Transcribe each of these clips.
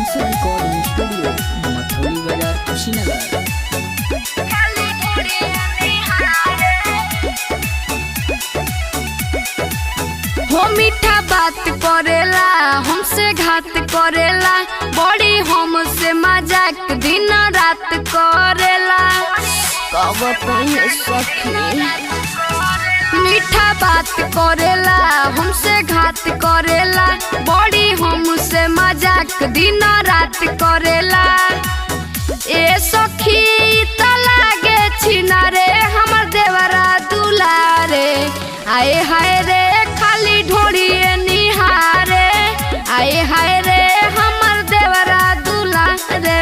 Cancer recording studio Mathauli बाजार कुशीनगर। हो मीठा बात करेला हमसे घात करेला बड़ी हमसे मजाक दिन रात करेला कब कहे सखी। मीठा बात करेला हमसे घात करेला बड़ी हमसे मजाक दिन रात करेला। ए सखी त लागे छिना रे हमर देवरा दुलारे आए हाय रे खाली ढोड़िए निहारे आए हाय रे हमर देवरा दुलारे।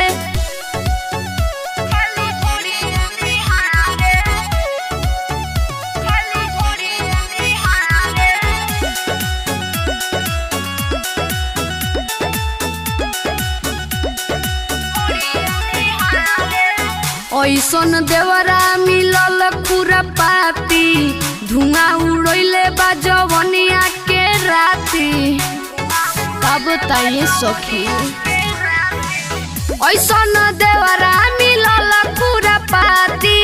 ऐसन देवरा मिलल पूरा पाती धुआं उड़ैले बा जवनिया के राती कब ताये सखी। ऐसन देवरा मिलल पूरा पाती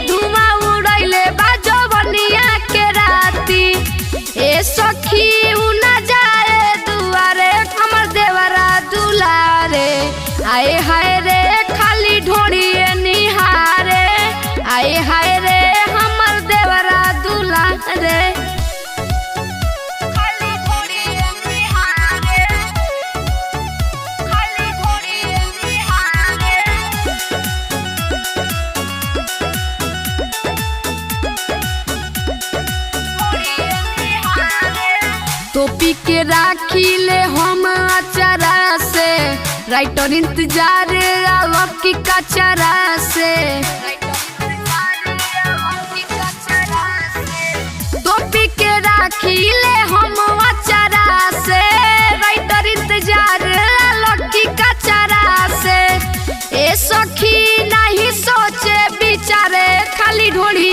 धुआं उड़ैले बा जवनिया के राती। ए सखी उ ना जाए दुआरे हमर देवरा दुलारे आए हाय रे खाली ढोड़िए निहारे आए हाय रे हमर देवरा दुलारे। टोपी के राखी ले हम अचारा से राइटर इंतजार आलोक की कचरा से। टोपी के राखी ले हम अचारा से राइटर इंतजार आलोक की कचरा से। ए सखी नहीं सोचे बिचारे खाली ढोड़ी